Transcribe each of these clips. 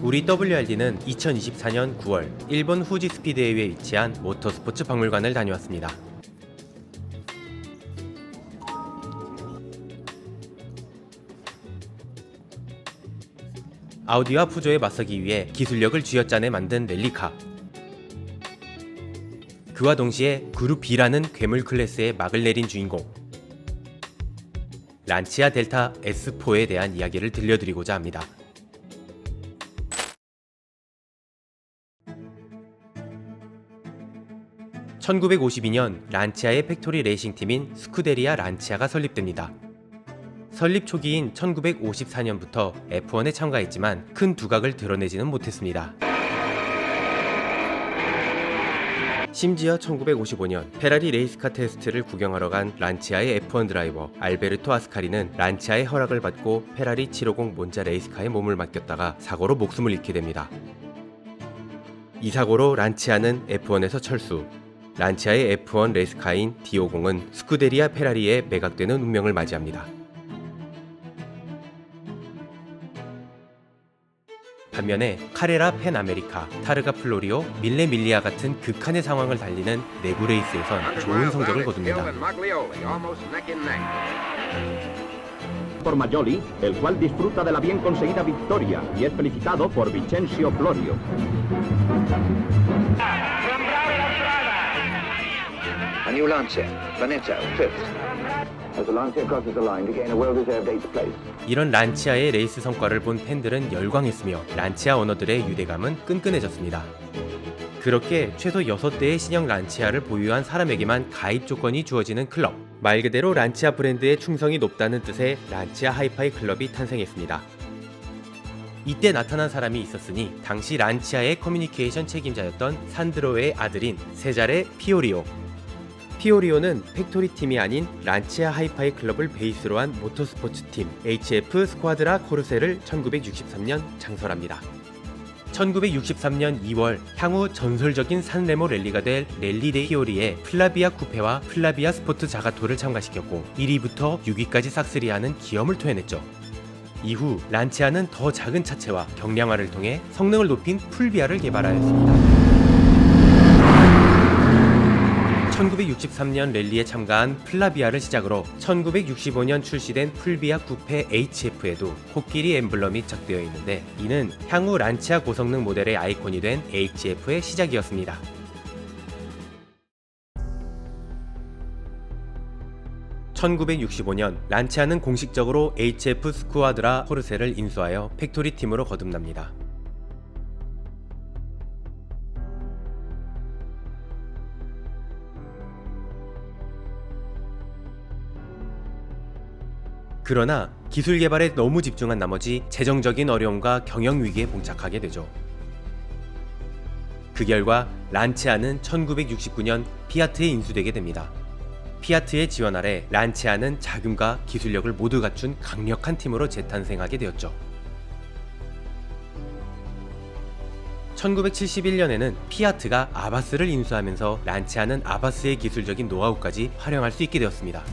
우리 WRD는 2024년 9월 일본 후지 스피드웨이에 위치한 모터스포츠 박물관을 다녀왔습니다. 아우디와 푸조에 맞서기 위해 기술력을 쥐어짜내 만든 랠리카. 그와 동시에 그룹 B라는 괴물 클래스의 막을 내린 주인공 란치아 델타 S4에 대한 이야기를 들려드리고자 합니다. (1952년) 란치아의 팩토리 레이싱팀인 스쿠데리아 란치아가 설립됩니다. 설립 초기인 1954년부터 F1에 참가했지만 큰 두각을 드러내지는 못했습니다. 심지어 1955년 페라리 레이스카 테스트를 구경하러 간 란치아의 F1 드라이버 알베르토 아스카리는 란치아의 허락을 받고 페라리 750 몬자 레이스카에 몸을 맡겼다가 사고로 목숨을 잃게 됩니다. 이 사고로 란치아는 F1에서 철수. 란치아의 F1 레이스카인 D50은 스쿠데리아 페라리에 매각되는 운명을 맞이합니다. 반면에 카레라 펜 아메리카, 타르가 플로리오, 밀레 밀리아 같은 극한의 상황을 달리는 내부 레이스에선 좋은 성적을 거둡니다. Por Majoli, el cual disfruta de la bien conseguida victoria y es felicitado por Vincenzo Florio. A new Lancia, Veneto, fifth. As the Lancia crosses the line to gain a well-deserved eighth place. 이런 란치아의 레이스 성과를 본 팬들은 열광했으며 란치아 오너들의 유대감은 끈끈해졌습니다. 그렇게 최소 6대의 신형 란치아를 보유한 사람에게만 가입 조건이 주어지는 클럽, 말 그대로 란치아 브랜드의 충성이 높다는 뜻의 란치아 하이파이 클럽이 탄생했습니다. 이때 나타난 사람이 있었으니 당시 란치아의 커뮤니케이션 책임자였던 산드로의 아들인 세자레 피오리오. 피오리오는 팩토리 팀이 아닌 란치아 하이파이 클럽을 베이스로 한 모터스포츠 팀 HF 스쿼드라 코르세를 1963년 창설합니다. 1963년 2월 향후 전설적인 산레모 랠리가 될 랠리 데 피오리에 플라비아 쿠페와 플라비아 스포트 자가토를 참가시켰고 1위부터 6위까지 싹쓸이하는 기염을 토해냈죠. 이후 란치아는 더 작은 차체와 경량화를 통해 성능을 높인 풀비아를 개발하였습니다. 1963년 랠리에 참가한 플라비아를 시작으로 1965년 출시된 풀비아 쿠페 HF에도 코끼리 엠블럼이 착되어 있는데 이는 향후 란치아 고성능 모델의 아이콘이 된 HF의 시작이었습니다. (1965년) 란치아는 공식적으로 HF 스쿠아드라 코르세를 인수하여 팩토리 팀으로 거듭납니다. 그러나 기술 개발에 너무 집중한 나머지 재정적인 어려움과 경영 위기에 봉착하게 되죠. 그 결과 란치아는 1969년 피아트에 인수되게 됩니다. 피아트의 지원 아래 란치아는 자금과 기술력을 모두 갖춘 강력한 팀으로 재탄생하게 되었죠. 1971년에는 피아트가 아바스를 인수하면서 란치아는 아바스의 기술적인 노하우까지 활용할 수 있게 되었습니다.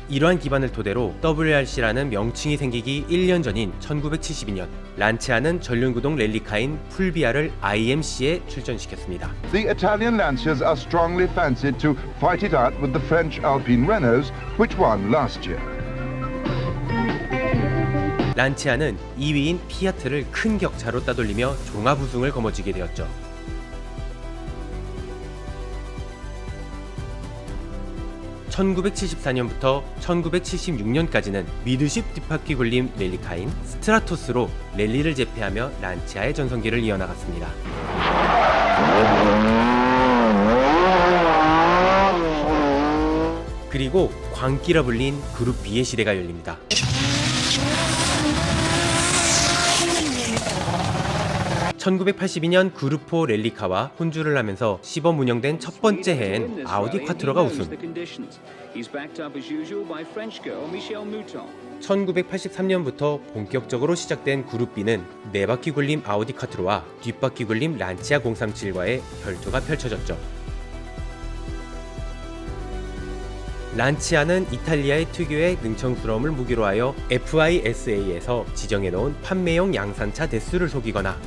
이러한 기반을 토대로 WRC라는 명칭이 생기기 1년 전인 1972년 란치아는 전륜구동 랠리카인 풀비아를 IMC에 출전시켰습니다. The Italian Lancias are strongly fancied to fight it out with the French Alpine Renaults, which won last year. 란치아는 2위인 피아트를 큰 격차로 따돌리며 종합 우승을 거머쥐게 되었죠. (1974년부터) (1976년까지는) 미드십 뒷바퀴 굴림 랠리카인 스트라토스로 랠리를 제패하며 란치아의 전성기를 이어나갔습니다. 그리고 광기라 불린 그룹 B의 시대가 열립니다. (1982년) 그룹4 랠리카와 혼주를 하면서 시범 운영된 첫 번째 해엔 아우디 콰트로가 우승. 1983년부터 본격적으로 시작된 그룹 B는 4바퀴 굴림 아우디 콰트로와 뒷바퀴 굴림 란치아 037과의 혈투가 펼쳐졌죠. 란치아는 이탈리아의 특유의 능청스러움을 무기로 하여 FISA에서 지정해놓은 판매용 양산차 대수를 속이거나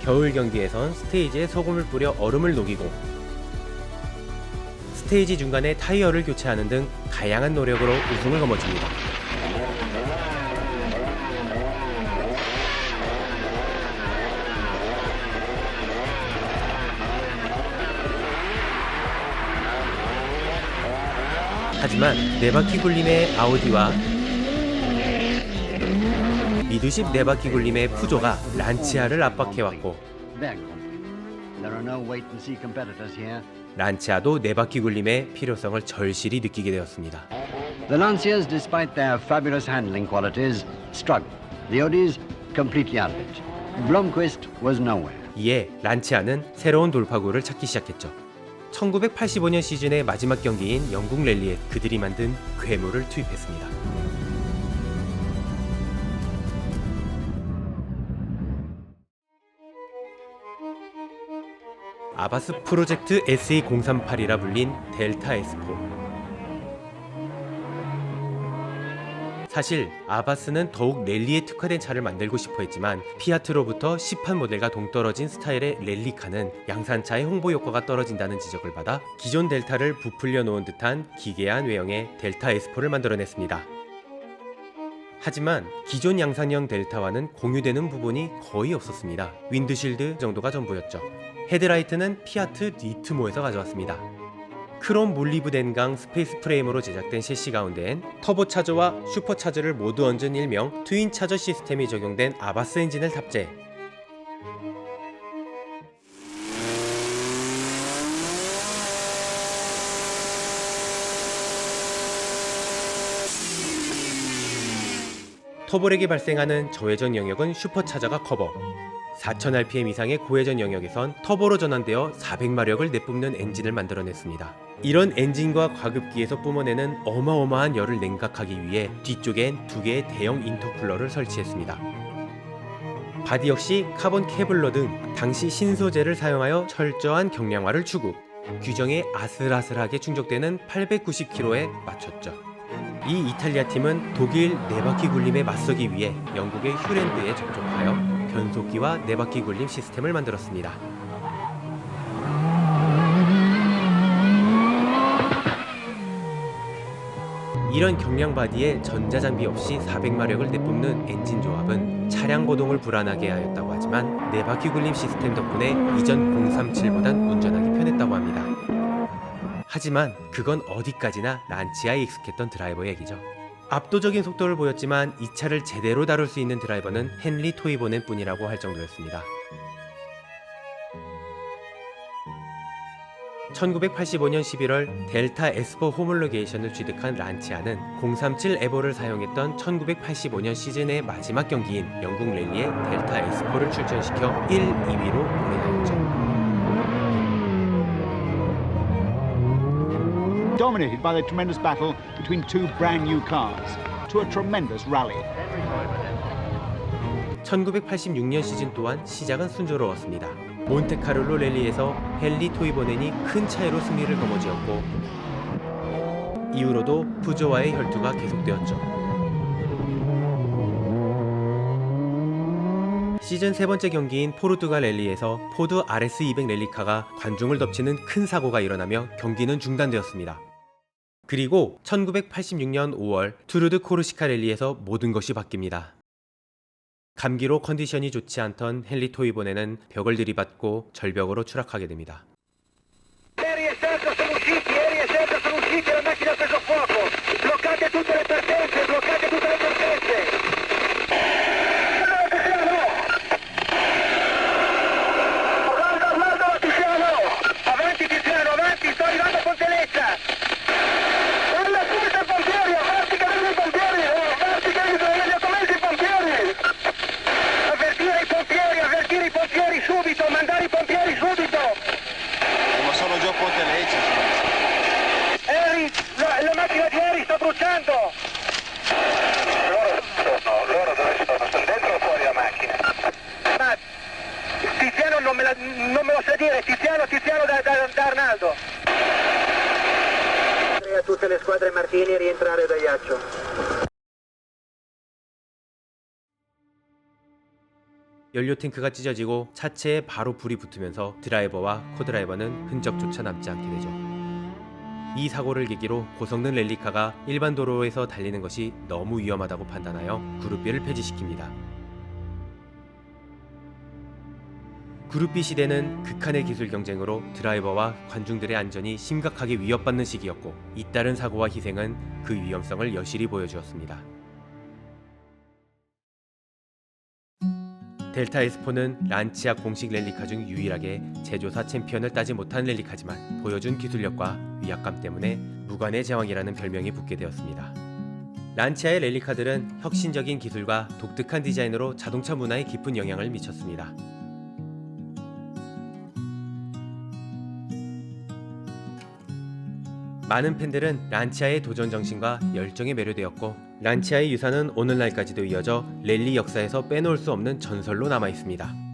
겨울 경기에선 스테이지에 소금을 뿌려 얼음을 녹이고 스테이지 중간에 타이어를 교체하는 등 다양한 노력으로 우승을 거머쥡니다. 하지만 4바퀴 굴림의 아우디와 미드십 4바퀴 굴림의 푸조가 란치아를 압박해왔고 란치아도 4바퀴 굴림의 필요성을 절실히 느끼게 되었습니다. The Lancias, despite their fabulous handling qualities, struggled. The Audis completely out of it. Blomqvist was nowhere. 이에 란치아는 새로운 돌파구를 찾기 시작했죠. 1985년 시즌의 마지막 경기인 영국 랠리에 그들이 만든 괴물을 투입했습니다. 아바스 프로젝트 SE038이라 불린 델타 S4. 사실 아바스는 더욱 랠리에 특화된 차를 만들고 싶어 했지만 피아트로부터 시판 모델과 동떨어진 스타일의 랠리카는 양산차의 홍보 효과가 떨어진다는 지적을 받아 기존 델타를 부풀려 놓은 듯한 기괴한 외형의 델타 S4를 만들어냈습니다. 하지만 기존 양산형 델타와는 공유되는 부분이 거의 없었습니다. 윈드실드 정도가 전부였죠. 헤드라이트는 피아트 니트모에서 가져왔습니다. 크롬 몰리브덴강 스페이스 프레임으로 제작된 셰시 가운데엔 터보차저와 슈퍼차저를 모두 얹은 일명 트윈차저 시스템이 적용된 아바스 엔진을 탑재. 터보렉이 발생하는 저회전 영역은 슈퍼차저가 커버. 4000rpm 이상의 고회전 영역에선 터보로 전환되어 400마력을 내뿜는 엔진을 만들어냈습니다. 이런 엔진과 과급기에서 뿜어내는 어마어마한 열을 냉각하기 위해 뒤쪽엔 2개의 대형 인터쿨러를 설치했습니다. 바디 역시 카본 케블러 등 당시 신소재를 사용하여 철저한 경량화를 추구, 규정에 아슬아슬하게 충족되는 890km에 맞췄죠. 이 이탈리아 팀은 독일 4바퀴 굴림에 맞서기 위해 영국의 휴랜드에 접촉하여 변속기와 4바퀴 굴림 시스템을 만들었습니다. 이런 경량 바디에 전자장비 없이 400마력을 내뿜는 엔진 조합은 차량 고동을 불안하게 하였다고 하지만 4바퀴 굴림 시스템 덕분에 이전 037보단 운전하기 편했다고 합니다. 하지만 그건 어디까지나 란치아에 익숙했던 드라이버 얘기죠. 압도적인 속도를 보였지만 이 차를 제대로 다룰 수 있는 드라이버는 헨리 토이보넨 뿐이라고 할 정도였습니다. 1985년 11월 델타 S4 호몰로게이션을 취득한 란치아는 037 에보를 사용했던 1985년 시즌의 마지막 경기인 영국 랠리에 델타 S4를 출전시켜 1, 2위로 올인하였죠. Dominated by the tremendous battle between two brand new cars to a tremendous rally. 1986년 시즌 또한 시작은 순조로웠습니다. 몬테카를로 랠리에서 헨리 토이보넨이 큰 차이로 승리를 거머쥐었고 이후로도 푸조와의 혈투가 계속되었죠. 시즌 세 번째 경기인 포르투갈 랠리에서 포드 RS200 랠리카가 관중을 덮치는 큰 사고가 일어나며 경기는 중단되었습니다. 그리고 1986년 5월 투르드 코르시카 랠리에서 모든 것이 바뀝니다. 감기로 컨디션이 좋지 않던 헨리 토이보넨은 벽을 들이받고 절벽으로 추락하게 됩니다. rientrare da ghiaccio. 연료 탱크가 찢어지고 차체에 바로 불이 붙으면서 드라이버와 코드라이버는 흔적조차 남지 않게 되죠. 이 사고를 계기로 고성능 랠리카가 일반 도로에서 달리는 것이 너무 위험하다고 판단하여 그룹 B를 폐지시킵니다. 그룹 B 시대는 극한의 기술 경쟁으로 드라이버와 관중들의 안전이 심각하게 위협받는 시기였고, 잇따른 사고와 희생은 그 위험성을 여실히 보여주었습니다. 델타 S4는 란치아 공식 랠리카 중 유일하게 제조사 챔피언을 따지 못한 랠리카지만 보여준 기술력과 위압감 때문에 무관의 제왕이라는 별명이 붙게 되었습니다. 란치아의 랠리카들은 혁신적인 기술과 독특한 디자인으로 자동차 문화에 깊은 영향을 미쳤습니다. 많은 팬들은 란치아의 도전 정신과 열정에 매료되었고, 란치아의 유산은 오늘날까지도 이어져 랠리 역사에서 빼놓을 수 없는 전설로 남아 있습니다.